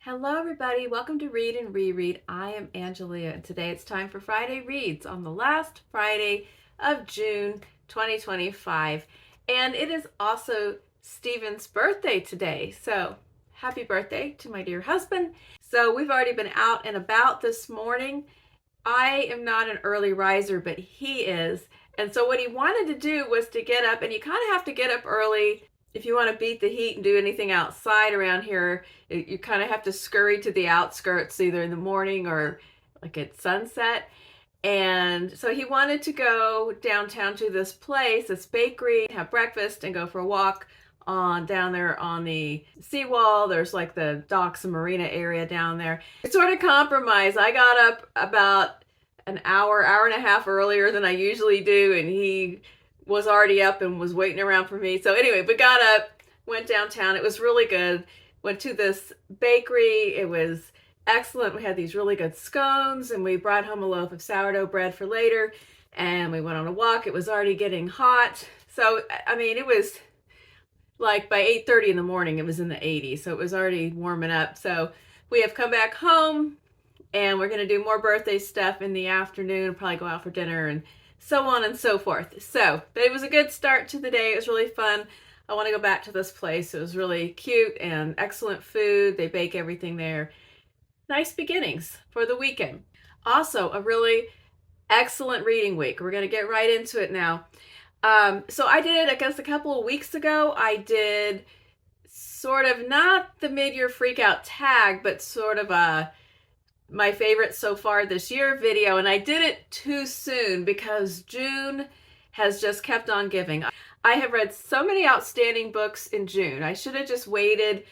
Hello, everybody. Welcome to Read and Reread. I am Angelia, and today it's time for Friday Reads on the last Friday of June 2025. And it is also Stephen's birthday today. So, happy birthday to my dear husband. So, we've already been out and about this morning. I am not an early riser, but he is. And so, what he wanted to do was to get up, and you kind of have to get up early if you want to beat the heat and do anything outside around here. You kind of have to scurry to the outskirts either in the morning or like at sunset. And so he wanted to go downtown to this place, this bakery, have breakfast and go for a walk on down there on the seawall. There's like the docks and marina area down there. It's sort of compromise. I got up about an hour and a half earlier than I usually do, and he was already up and was waiting around for me. So anyway, we got up, went downtown. It was really good. Went to this bakery. It was excellent. We had these really good scones, and we brought home a loaf of sourdough bread for later, and we went on a walk. It was already getting hot. So, I mean, it was like by 8:30 in the morning, it was in the 80s. So it was already warming up. So we have come back home, and we're going to do more birthday stuff in the afternoon, probably go out for dinner and so on and so forth. So, but it was a good start to the day. It was really fun. I want to go back to this place. It was really cute and excellent food. They bake everything there. Nice beginnings for the weekend. Also, a really excellent reading week. We're going to get right into it now. So I did, I guess a couple of weeks ago, I did sort of not the mid-year freakout tag, but sort of my favorite so far this year video, and I did it too soon because June has just kept on giving. I have read so many outstanding books in June. I should have just waited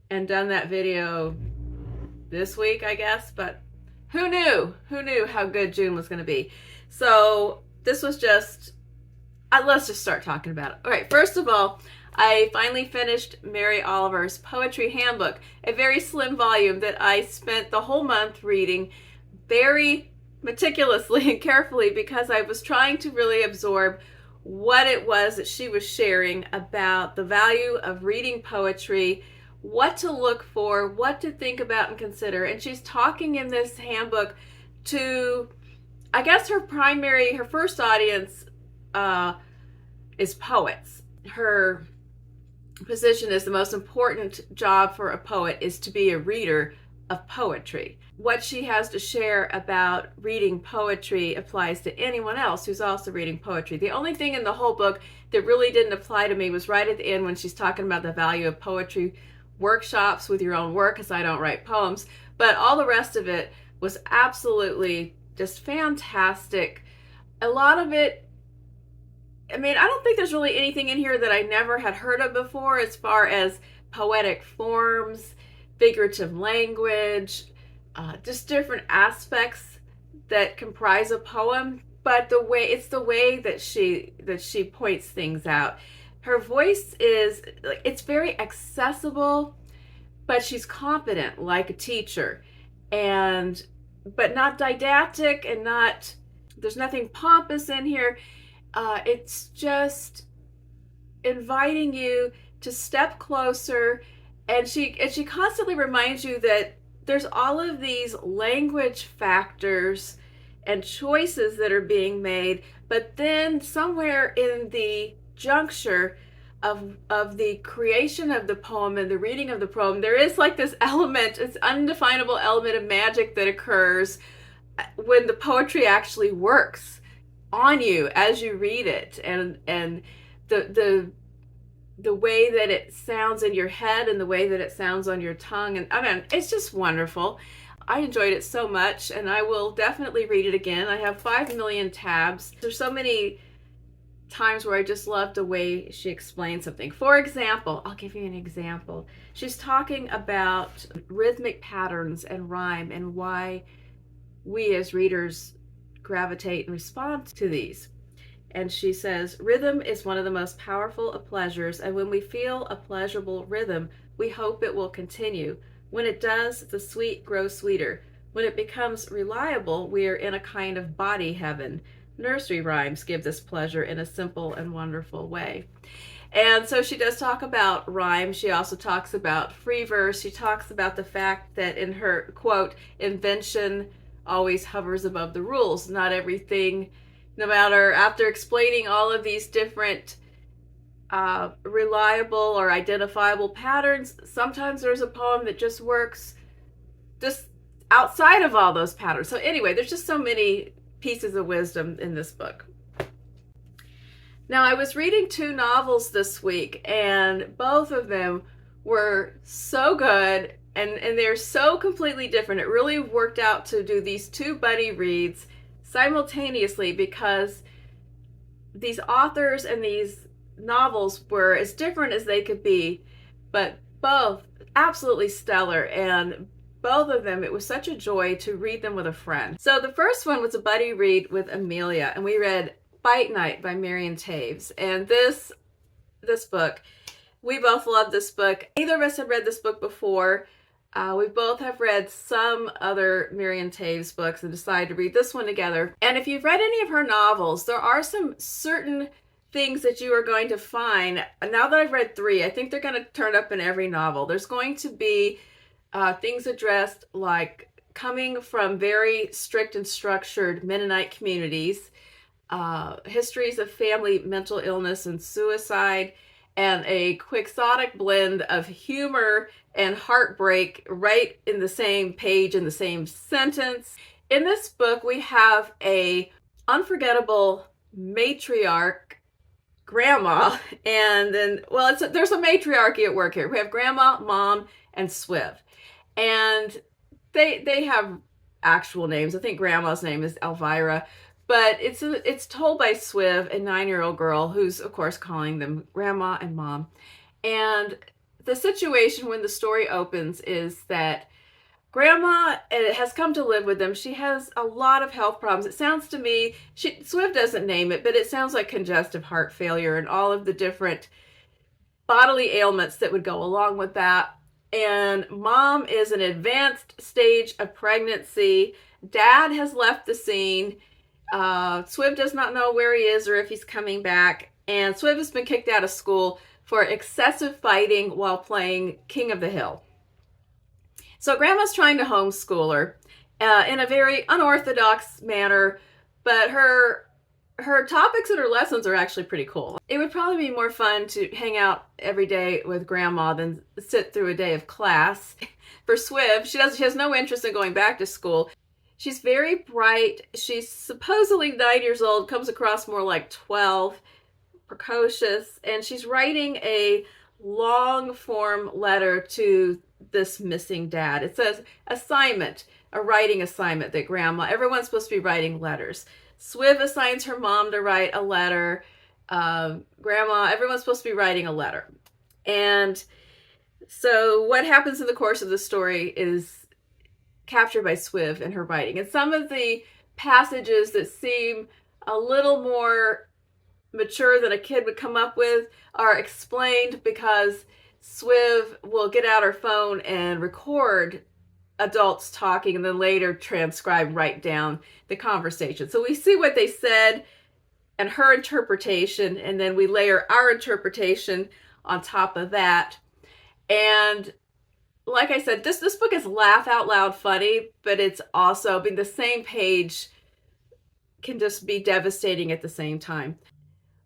and done that video this week, I guess, but who knew? Who knew how good June was going to be? So this was just, let's just start talking about it. All right, first of all, I finally finished Mary Oliver's Poetry Handbook, a very slim volume that I spent the whole month reading very meticulously and carefully because I was trying to really absorb what it was that she was sharing about the value of reading poetry, what to look for, what to think about and consider. And she's talking in this handbook to, I guess her first audience is poets. Her position is the most important job for a poet is to be a reader of poetry. What she has to share about reading poetry applies to anyone else who's also reading poetry. The only thing in the whole book that really didn't apply to me was right at the end when she's talking about the value of poetry workshops with your own work, because I don't write poems. But all the rest of it was absolutely just fantastic. A lot of it, I mean, I don't think there's really anything in here that I never had heard of before as far as poetic forms, figurative language, just different aspects that comprise a poem. But it's the way that she points things out. Her voice it's very accessible, but she's confident like a teacher, but not didactic, and there's nothing pompous in here. It's just inviting you to step closer, and she constantly reminds you that there's all of these language factors and choices that are being made, but then somewhere in the juncture of the creation of the poem and the reading of the poem, there is like this undefinable element of magic that occurs when the poetry actually works on you as you read it, and the way that it sounds in your head and the way that it sounds on your tongue, and I mean, it's just wonderful. I enjoyed it so much, and I will definitely read it again. I have 5 million tabs. There's so many times where I just love the way she explains something. For example, I'll give you an example. She's talking about rhythmic patterns and rhyme and why we as readers gravitate and respond to these. And she says, rhythm is one of the most powerful of pleasures, and when we feel a pleasurable rhythm, we hope it will continue. When it does, the sweet grows sweeter. When it becomes reliable, we are in a kind of body heaven. Nursery rhymes give this pleasure in a simple and wonderful way. And so she does talk about rhyme. She also talks about free verse. She talks about the fact that in her quote, invention always hovers above the rules. Not everything, no matter, after explaining all of these different reliable or identifiable patterns, sometimes there's a poem that just works just outside of all those patterns. So anyway, there's just so many pieces of wisdom in this book. Now, I was reading 2 novels this week, and both of them were so good, and they're so completely different. It really worked out to do these 2 buddy reads simultaneously because these authors and these novels were as different as they could be, but both absolutely stellar, and both of them, it was such a joy to read them with a friend. So the first one was a buddy read with Amelia, and we read Fight Night by Miriam Taves. And this book, we both love this book. Neither of us have read this book before. We both have read some other Miriam Taves books and decided to read this one together. And if you've read any of her novels, there are some certain things that you are going to find. Now that I've read 3, I think they're going to turn up in every novel. There's going to be things addressed like coming from very strict and structured Mennonite communities, histories of family mental illness and suicide, and a quixotic blend of humor and heartbreak right in the same page, in the same sentence. In this book, we have a unforgettable matriarch, grandma, and then, well, there's a matriarchy at work here. We have grandma, mom, and Swiv. And they have actual names. I think grandma's name is Elvira, but it's told by Swiv, a 9-year-old girl who's, of course, calling them grandma and mom. And the situation when the story opens is that grandma has come to live with them. She has a lot of health problems. It sounds to me, Swiv doesn't name it, but it sounds like congestive heart failure and all of the different bodily ailments that would go along with that. And mom is an advanced stage of pregnancy. Dad has left the scene. Swiv does not know where he is or if he's coming back. And Swiv has been kicked out of school for excessive fighting while playing King of the Hill. So grandma's trying to homeschool her in a very unorthodox manner, but her topics and her lessons are actually pretty cool. It would probably be more fun to hang out every day with grandma than sit through a day of class. For Swiv, she has no interest in going back to school. She's very bright. She's supposedly 9 years old, comes across more like 12, precocious, and she's writing a long form letter to this missing dad. It says assignment, a writing assignment that everyone's supposed to be writing letters. Swiv assigns her mom to write a letter. Grandma, everyone's supposed to be writing a letter. And so what happens in the course of the story is captured by Swiv in her writing. And some of the passages that seem a little more mature than a kid would come up with are explained because Swiv will get out her phone and record adults talking and then later transcribe, write down the conversation. So we see what they said and her interpretation, and then we layer our interpretation on top of that. And like I said, this book is laugh out loud funny, but it's also, the same page can just be devastating at the same time.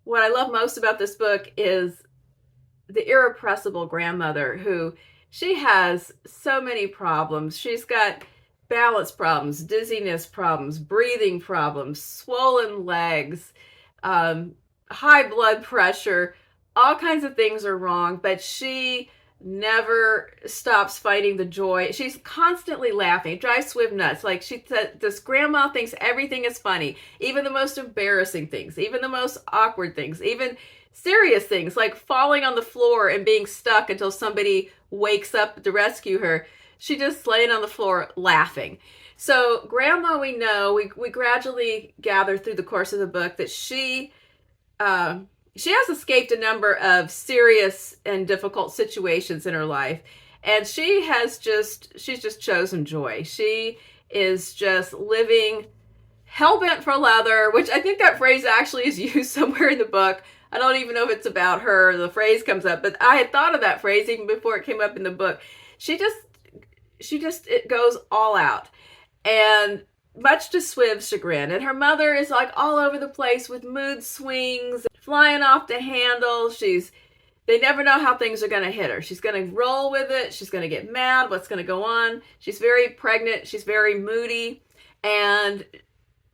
What I love most about this book is the irrepressible grandmother who, she has so many problems. She's got balance problems, dizziness problems, breathing problems, swollen legs, high blood pressure, all kinds of things are wrong, but she never stops fighting the joy. She's constantly laughing. It drives Swiv nuts. Like she said, this grandma thinks everything is funny, even the most embarrassing things, even the most awkward things, even serious things like falling on the floor and being stuck until somebody wakes up to rescue her. She just laying on the floor laughing. So grandma, we know, we gradually gather through the course of the book that she has escaped a number of serious and difficult situations in her life. And she's just chosen joy. She is just living hell-bent for leather, which I think that phrase actually is used somewhere in the book. I don't even know if it's about her, the phrase comes up, but I had thought of that phrase even before it came up in the book. She just it goes all out. And much to Swiv's chagrin. And her mother is like all over the place with mood swings, flying off the handle. They never know how things are going to hit her. She's going to roll with it. She's going to get mad. What's going to go on? She's very pregnant. She's very moody. And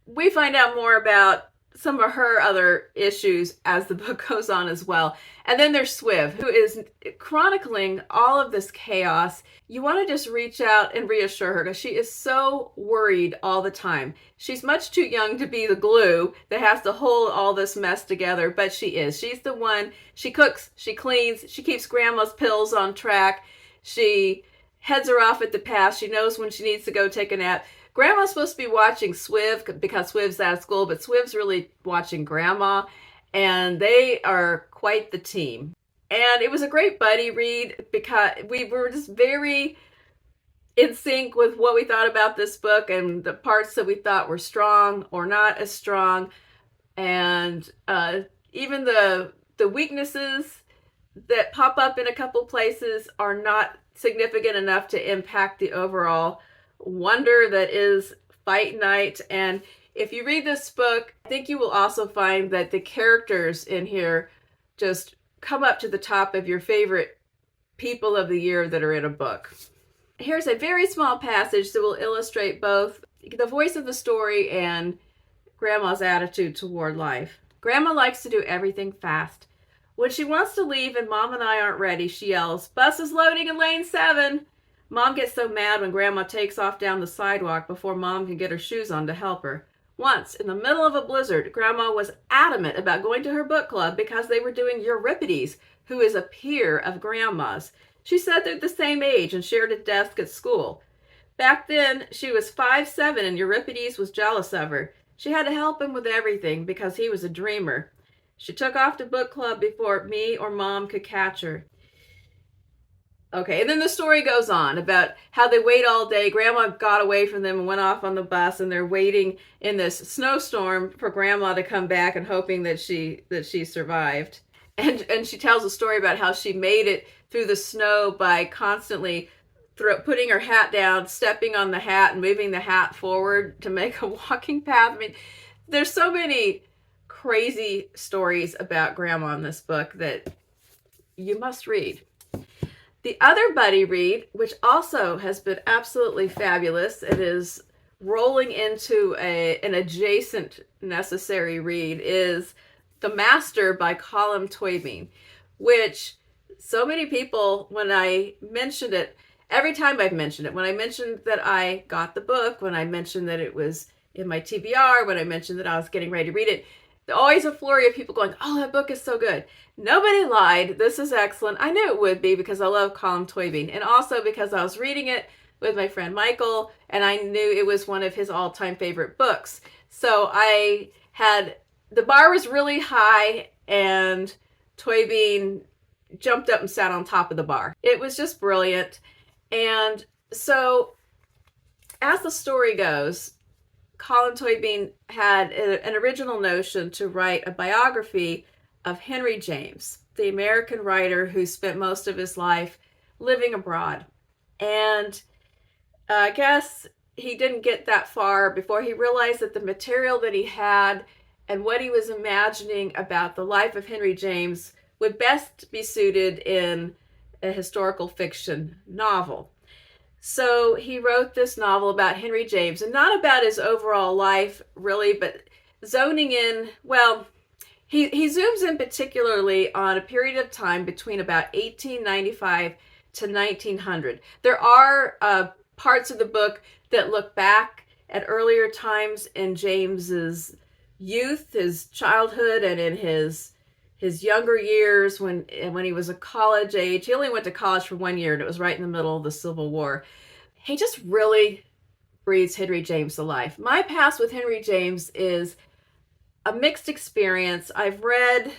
we find out more about some of her other issues as the book goes on as well. And then there's Swiv, who is chronicling all of this chaos. You want to just reach out and reassure her because she is so worried all the time. She's much too young to be the glue that has to hold all this mess together, but she is. She's the one. She cooks, she cleans, she keeps Grandma's pills on track. She heads her off at the pass. She knows when she needs to go take a nap. Grandma's supposed to be watching Swiv because Swiv's out of school, but Swiv's really watching Grandma, and they are quite the team. And it was a great buddy read because we were just very in sync with what we thought about this book and the parts that we thought were strong or not as strong. And even the weaknesses that pop up in a couple places are not significant enough to impact the overall wonder that is Fight Night. And if you read this book, I think you will also find that the characters in here just come up to the top of your favorite people of the year that are in a book. Here's a very small passage that will illustrate both the voice of the story and Grandma's attitude toward life. Grandma likes to do everything fast. When she wants to leave and Mom and I aren't ready, she yells, "Bus is loading in lane 7. Mom gets so mad when Grandma takes off down the sidewalk before Mom can get her shoes on to help her. Once, in the middle of a blizzard, Grandma was adamant about going to her book club because they were doing Euripides, who is a peer of Grandma's. She said they're the same age and shared a desk at school. Back then, she was 5'7", and Euripides was jealous of her. She had to help him with everything because he was a dreamer. She took off to book club before me or Mom could catch her." Okay, and then the story goes on about how they wait all day. Grandma got away from them and went off on the bus, and they're waiting in this snowstorm for Grandma to come back and hoping that she survived. And she tells a story about how she made it through the snow by constantly putting her hat down, stepping on the hat, and moving the hat forward to make a walking path. I mean, there's so many crazy stories about Grandma in this book that you must read. The other buddy read, which also has been absolutely fabulous, it is rolling into an adjacent necessary read, is The Master by Colm Toibin, which so many people, when I mentioned it, every time I've mentioned it, when I mentioned that I got the book, when I mentioned that it was in my TBR, when I mentioned that I was getting ready to read it, always a flurry of people going, "Oh, that book is so good." Nobody lied. This is excellent. I knew it would be because I love Colm Toibin, and also because I was reading it with my friend Michael, and I knew it was one of his all-time favorite books. So the bar was really high, and Toibin jumped up and sat on top of the bar. It was just brilliant. And so as the story goes, Colm Toibin had an original notion to write a biography of Henry James, the American writer who spent most of his life living abroad. And I guess he didn't get that far before he realized that the material that he had and what he was imagining about the life of Henry James would best be suited in a historical fiction novel. So he wrote this novel about Henry James, and not about his overall life, really, but zoning in, well, he zooms in particularly on a period of time between about 1895 to 1900. There are parts of the book that look back at earlier times in James's youth, his childhood, and in his younger years when he was a college age. He only went to college for 1 year, and it was right in the middle of the Civil War. He just really breathes Henry James to life. My past with Henry James is a mixed experience. I've read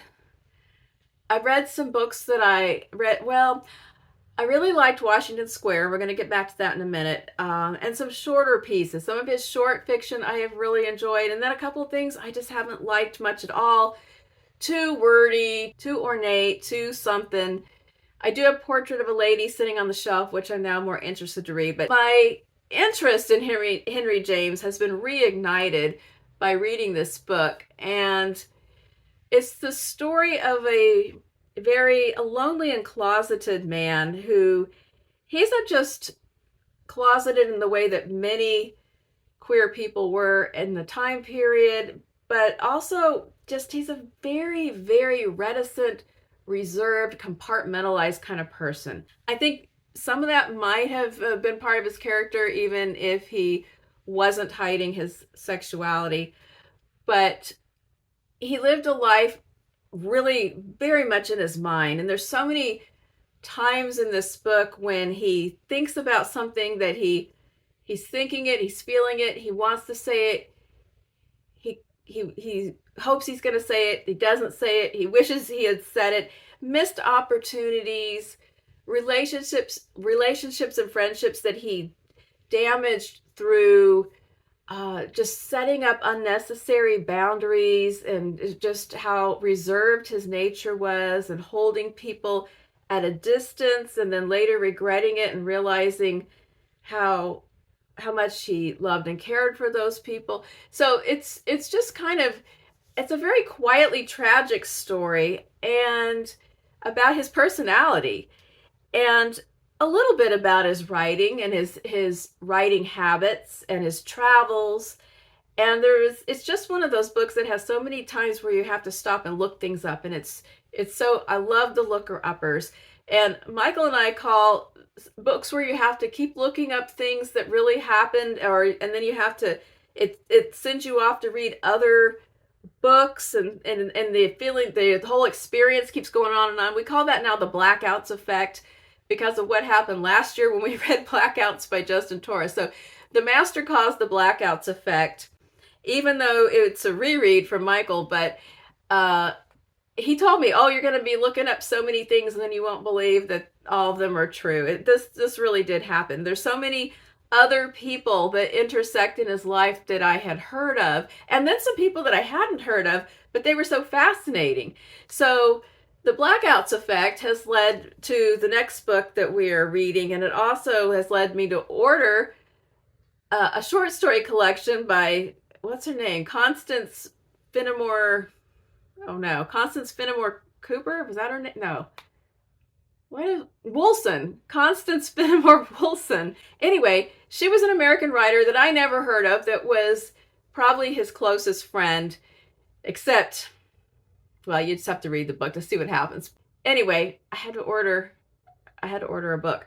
some books that I read. Well, I really liked Washington Square. We're going to get back to that in a minute. And some shorter pieces. Some of his short fiction I have really enjoyed. And then a couple of things I just haven't liked much at all. too wordy, too ornate, too something. I do have Portrait of a Lady sitting on the shelf, which I'm now more interested to read. But my interest in Henry James has been reignited by reading this book. And it's the story of a lonely and closeted man who, he's not just closeted in the way that many queer people were in the time period, but also just he's a very, very reticent, reserved, compartmentalized kind of person. I think some of that might have been part of his character, even if he wasn't hiding his sexuality. But he lived a life really very much in his mind. And there's so many times in this book when he thinks about something that he's thinking it, he's feeling it, he wants to say it, he hopes he's going to say it, he doesn't say it, he wishes he had said it, missed opportunities, relationships and friendships that he damaged through just setting up unnecessary boundaries, and just how reserved his nature was, and holding people at a distance, and then later regretting it and realizing how much he loved and cared for those people. So it's just kind of, it's a very quietly tragic story, and about his personality, and a little bit about his writing and his writing habits and his travels. And it's just one of those books that has so many times where you have to stop and look things up, and it's so, I love the looker uppers. And Michael and I call books where you have to keep looking up things that really happened, and then you have to, it sends you off to read other books, and the feeling, the whole experience keeps going on and on. We call that now the Blackouts effect, because of what happened last year when we read Blackouts by Justin Torres. So the master calls the Blackouts effect, even though it's a reread from Michael. But he told me, oh, you're going to be looking up so many things, and then you won't believe that all of them are true. This really did happen. There's so many other people that intersect in his life that I had heard of, and then some people that I hadn't heard of, but they were so fascinating. So the Blackouts effect has led to the next book that we are reading, and it also has led me to order a short story collection by, what's her name? Constance Fenimore. Oh no, Constance Fenimore Cooper? Was that her name? No. Woolson. Constance Fenimore Woolson. Anyway, she was an American writer that I never heard of, that was probably his closest friend, except, well, you just have to read the book to see what happens. Anyway, I had to order a book.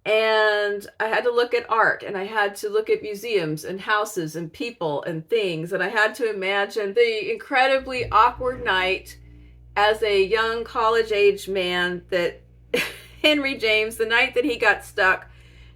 And I had to look at art, and I had to look at museums and houses and people and things, and I had to imagine the incredibly awkward night as a young college-age man that Henry James, the night that he got stuck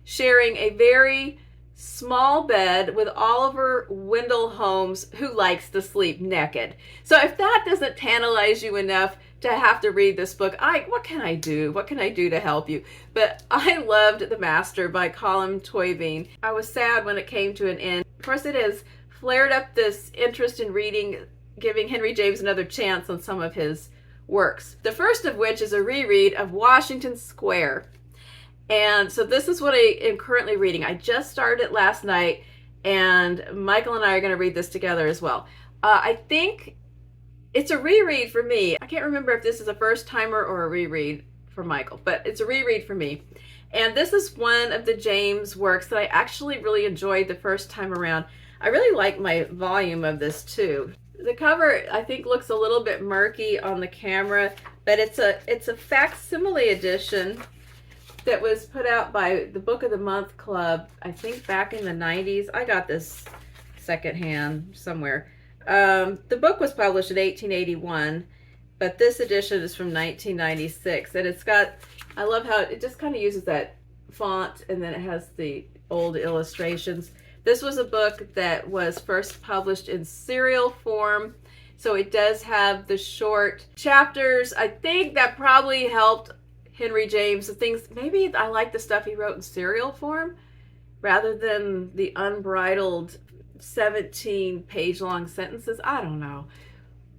sharing a very small bed with Oliver Wendell Holmes, who likes to sleep naked. So if that doesn't tantalize you enough to have to read this book, what can I do? What can I do to help you? But I loved The Master by Colm Toibin. I was sad when it came to an end. Of course, it has flared up this interest in reading, giving Henry James another chance on some of his works. The first of which is a reread of Washington Square. And so this is what I am currently reading. I just started it last night, and Michael and I are going to read this together as well. I think it's a reread for me. I can't remember if this is a first timer or a reread for Michael, but it's a reread for me. And this is one of the James works that I actually really enjoyed the first time around. I really like my volume of this too. The cover, I think, looks a little bit murky on the camera, but it's a facsimile edition that was put out by the Book of the Month Club, I think back in the 90s. I got this secondhand somewhere. The book was published in 1881, but this edition is from 1996, and it's got, I love how it just kind of uses that font, and then it has the old illustrations. This was a book that was first published in serial form, so it does have the short chapters. I think that probably helped Henry James. The things, maybe I like the stuff he wrote in serial form rather than the unbridled 17-page long sentences. I don't know.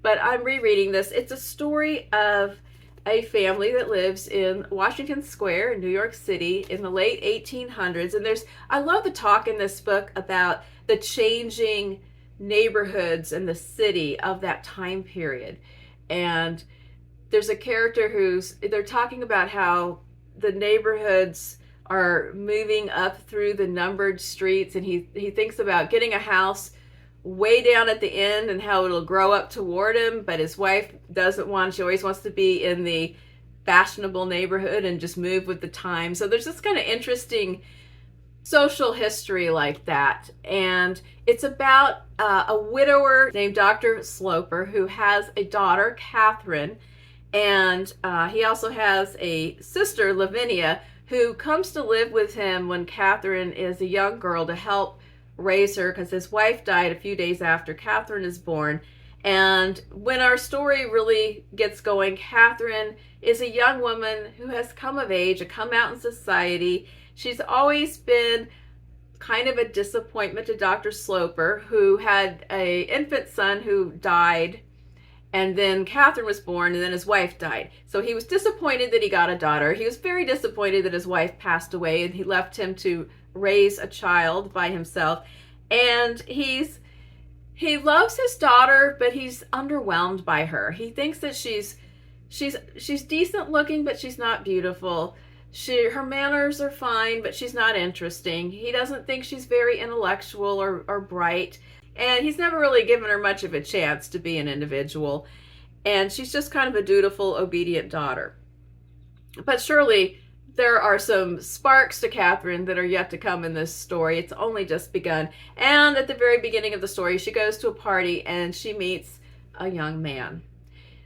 but I'm rereading this. It's a story of a family that lives in Washington Square in New York City in the late 1800s. And I love the talk in this book about the changing neighborhoods in the city of that time period. And there's a character they're talking about how the neighborhoods are moving up through the numbered streets, and he thinks about getting a house way down at the end and how it'll grow up toward him, but his wife doesn't want. She always wants to be in the fashionable neighborhood and just move with the time. So there's this kind of interesting social history like that. And it's about a widower named Dr. Sloper who has a daughter, Catherine, and he also has a sister, Lavinia, who comes to live with him when Catherine is a young girl to help raise her, because his wife died a few days after Catherine is born. And when our story really gets going, Catherine is a young woman who has come of age, come out in society. She's always been kind of a disappointment to Dr. Sloper, who had an infant son who died, and then Catherine was born, and then his wife died. So he was disappointed that he got a daughter. He was very disappointed that his wife passed away, and he left him to raise a child by himself. And he loves his daughter, but he's underwhelmed by her. He thinks that she's decent looking, but she's not beautiful. Her manners are fine, but she's not interesting. He doesn't think she's very intellectual or bright. And he's never really given her much of a chance to be an individual. And she's just kind of a dutiful, obedient daughter. But surely there are some sparks to Catherine that are yet to come in this story. It's only just begun. And at the very beginning of the story, she goes to a party and she meets a young man.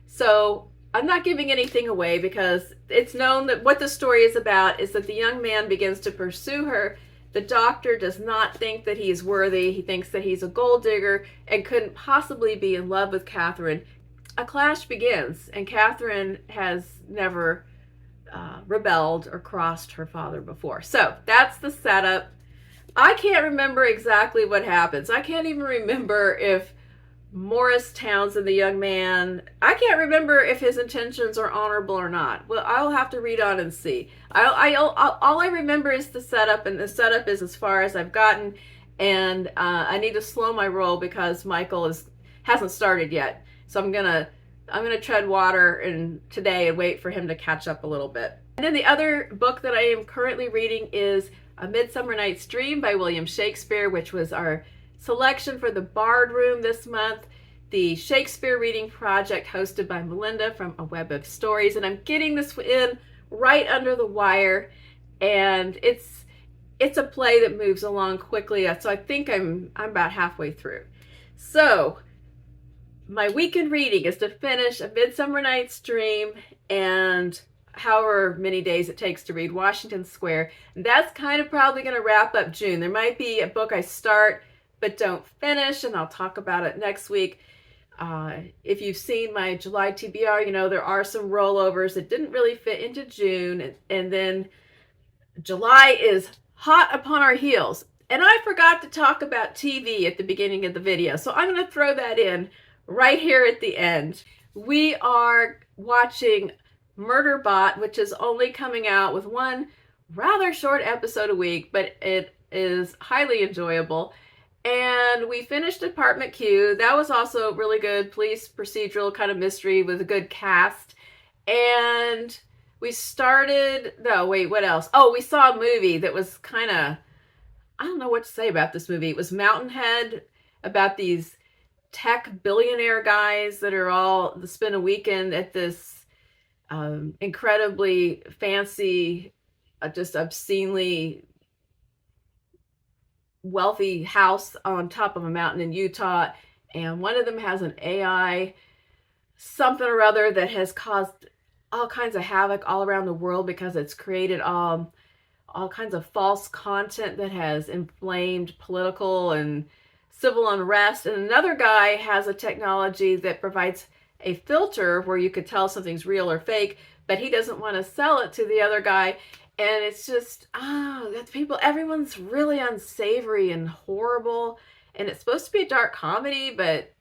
So I'm not giving anything away, because it's known that what the story is about is that the young man begins to pursue her. The doctor does not think that he is worthy. He thinks that he's a gold digger and couldn't possibly be in love with Catherine. A clash begins, and Catherine has never rebelled or crossed her father before. So that's the setup. I can't remember exactly what happens. I can't even remember if Morris Townsend, the young man, I can't remember if his intentions are honorable or not. Well, I'll have to read on and see. All I remember is the setup, and the setup is as far as I've gotten, and I need to slow my roll because Michael hasn't started yet. So I'm gonna tread water today and wait for him to catch up a little bit. And then the other book that I am currently reading is A Midsummer Night's Dream by William Shakespeare, which was our selection for the Bard Room this month, the Shakespeare reading project hosted by Melinda from A Web of Stories. And I'm getting this in right under the wire, and it's a play that moves along quickly. So I think I'm about halfway through. So my weekend reading is to finish A Midsummer Night's Dream and however many days it takes to read Washington Square. And that's kind of probably going to wrap up June. There might be a book I start but don't finish, and I'll talk about it next week. If you've seen my July TBR, you know there are some rollovers that didn't really fit into June, and then July is hot upon our heels. And I forgot to talk about TV at the beginning of the video, so I'm going to throw that in right here at the end. We are watching Murderbot, which is only coming out with one rather short episode a week, but it is highly enjoyable. And we finished Department Q. That was also really good, police procedural kind of mystery with a good cast. And we started, what else? Oh, we saw a movie that was kind of, I don't know what to say about this movie. It was Mountainhead, about these tech billionaire guys that are all spend a weekend at this incredibly fancy, just obscenely wealthy house on top of a mountain in Utah. And one of them has an AI something or other that has caused all kinds of havoc all around the world because it's created all kinds of false content that has inflamed political and civil unrest. And another guy has a technology that provides a filter where you could tell something's real or fake, but he doesn't want to sell it to the other guy. And it's just, that's people, everyone's really unsavory and horrible. And it's supposed to be a dark comedy, but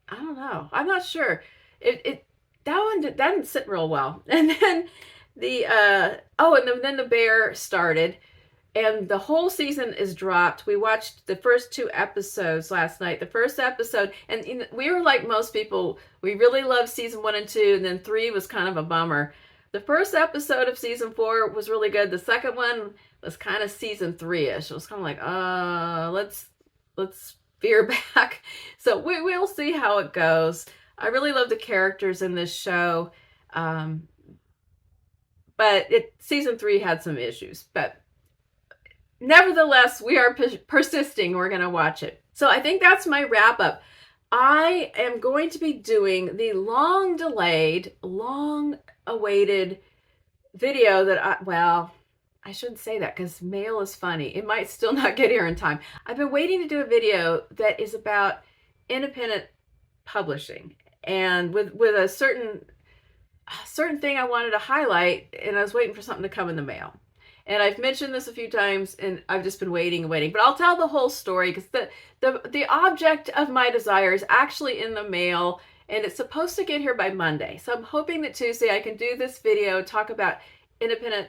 I don't know. I'm not sure. It that one that didn't sit real well. And then then the bear started, and the whole season is dropped. We watched the first two episodes last night. The first episode, and we were like most people, we really loved season 1 and 2, and then 3 was kind of a bummer. The first episode of season 4 was really good. The second one was kind of season 3-ish. It was kind of like, let's veer back. So we'll see how it goes. I really love the characters in this show, but season 3 had some issues. But nevertheless, we are persisting. We're going to watch it. So I think that's my wrap up. I am going to be doing the long delayed, long awaited video that I shouldn't say that because mail is funny. It might still not get here in time. I've been waiting to do a video that is about independent publishing, and with a certain thing I wanted to highlight, and I was waiting for something to come in the mail. And I've mentioned this a few times, and I've just been waiting and waiting. But I'll tell the whole story because the object of my desire is actually in the mail, and it's supposed to get here by Monday. So I'm hoping that Tuesday I can do this video, talk about independent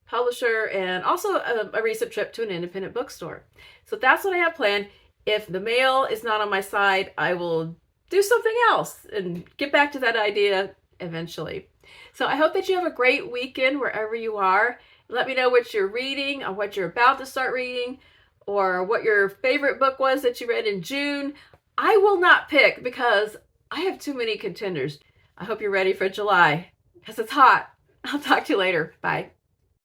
publisher, and also a recent trip to an independent bookstore. So that's what I have planned. If the mail is not on my side, I will do something else and get back to that idea eventually. So I hope that you have a great weekend wherever you are. Let me know what you're reading or what you're about to start reading, or what your favorite book was that you read in June. I will not pick because I have too many contenders. I hope you're ready for July because it's hot. I'll talk to you later. Bye.